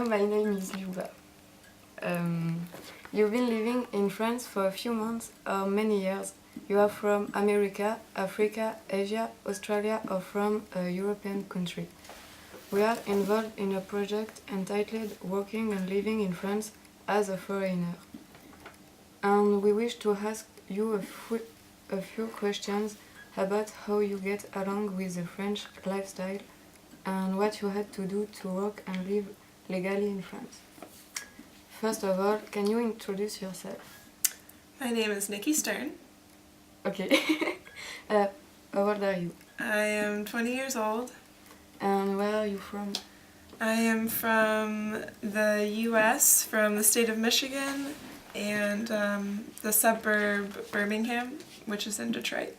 my name is Yuba. You've been living in France for a few months or many years. You are from America, Africa, Asia, Australia, or from a European country. We are involved in a project entitled Working and Living in France as a Foreigner. And we wish to ask you a few questions about how you get along with the French lifestyle and what you had to do to work and live legally in France. First of all, can you introduce yourself? My name is Nikki Stern. Okay. How old are you? I am 20 years old. And where are you from? I am from the U.S., from the state of Michigan, and the suburb Birmingham, which is in Detroit.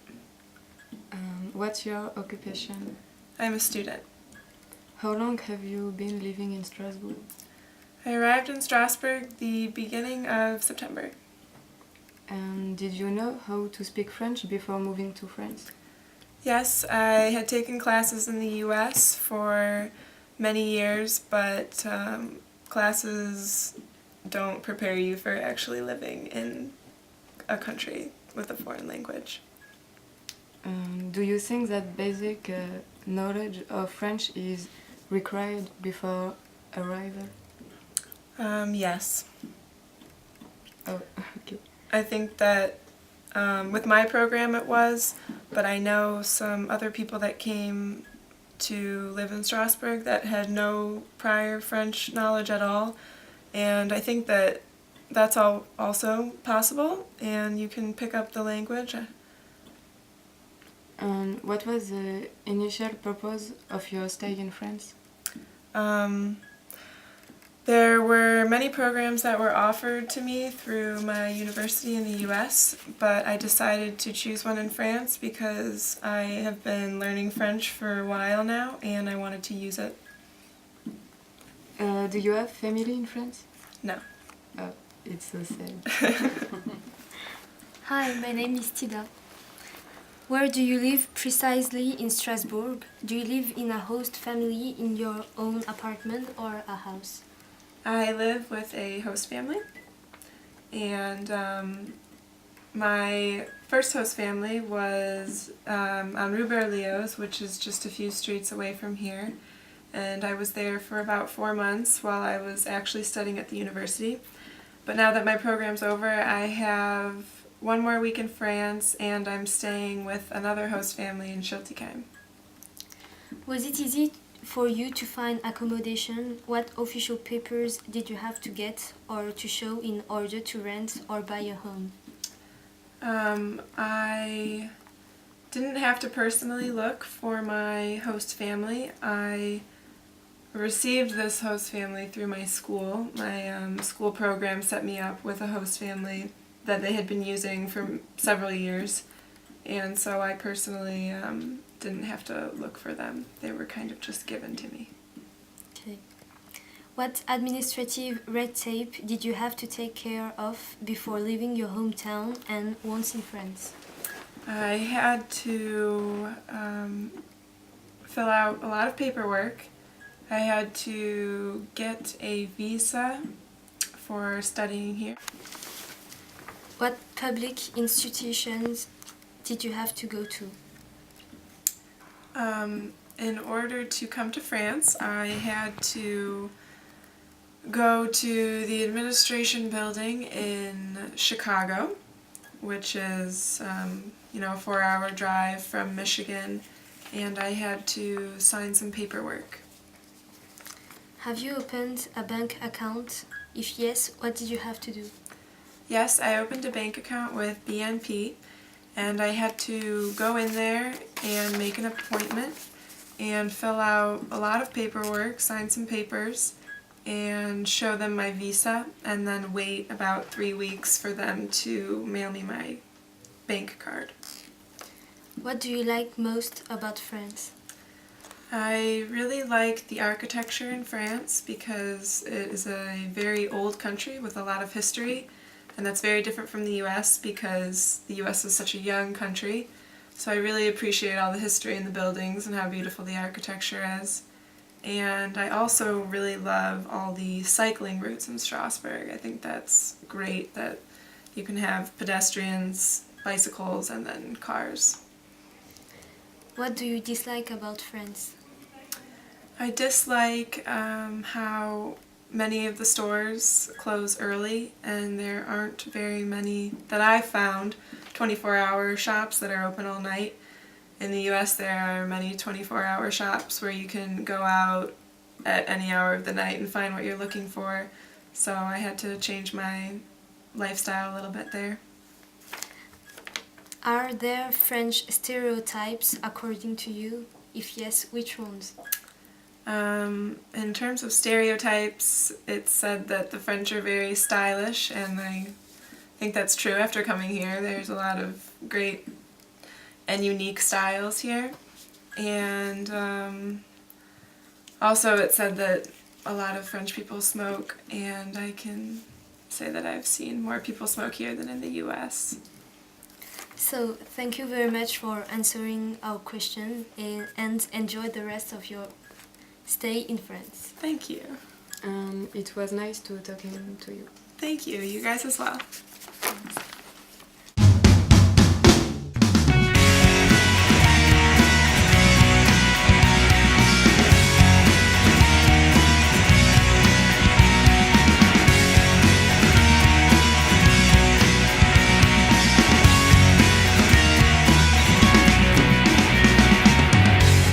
What's your occupation? I'm a student. How long have you been living in Strasbourg? I arrived in Strasbourg the beginning of September. And did you know how to speak French before moving to France? Yes, I had taken classes in the U.S. for many years, but classes don't prepare you for actually living in a country with a foreign language. Do you think that basic knowledge of French is required before arrival? Yes. Oh, okay. I think that with my program it was, but I know some other people that came to live in Strasbourg that had no prior French knowledge at all, and I think that that's also possible, and you can pick up the language. What was the initial purpose of your stay in France? There were many programs that were offered to me through my university in the U.S., but I decided to choose one in France because I have been learning French for a while now and I wanted to use it. Do you have family in France? No. Oh, it's so sad. Hi, my name is Tida. Where do you live precisely in Strasbourg? Do you live in a host family in your own apartment or a house? I live with a host family, and my first host family was on Rue Berlioz, which is just a few streets away from here, and I was there for about 4 months while I was actually studying at the university. But now that my program's over, I have 1 more week in France, and I'm staying with another host family in Schiltigheim. Was it easy for you to find accommodation? What official papers did you have to get or to show in order to rent or buy a home? I didn't have to personally look for my host family. I received this host family through my school. My school program set me up with a host family that they had been using for several years, and so I personally didn't have to look for them. They were kind of just given to me. Okay. What administrative red tape did you have to take care of before leaving your hometown and once in France? I had to fill out a lot of paperwork. I had to get a visa for studying here. What public institutions did you have to go to? In order to come to France, I had to go to the administration building in Chicago, which is a 4-hour drive from Michigan, and I had to sign some paperwork. Have you opened a bank account? If yes, what did you have to do? Yes, I opened a bank account with BNP, and I had to go in there and make an appointment and fill out a lot of paperwork, sign some papers, and show them my visa, and then wait about 3 weeks for them to mail me my bank card. What do you like most about France? I really like the architecture in France because it is a very old country with a lot of history, and that's very different from the U.S. because the U.S. is such a young country. So I really appreciate all the history in the buildings and how beautiful the architecture is. And I also really love all the cycling routes in Strasbourg. I think that's great that you can have pedestrians, bicycles, and then cars. What do you dislike about France? I dislike how many of the stores close early, and there aren't very many that I've found 24-hour shops that are open all night. In the US there are many 24-hour shops where you can go out at any hour of the night and find what you're looking for. So I had to change my lifestyle a little bit there. Are there French stereotypes according to you? If yes, which ones? In terms of stereotypes, it's said that the French are very stylish, and I think that's true after coming here. There's a lot of great and unique styles here. And also it's said that a lot of French people smoke, and I can say that I've seen more people smoke here than in the US. So, thank you very much for answering our question and enjoy the rest of your stay in France. Thank you. It was nice to talking to you. Thank you. You guys as well.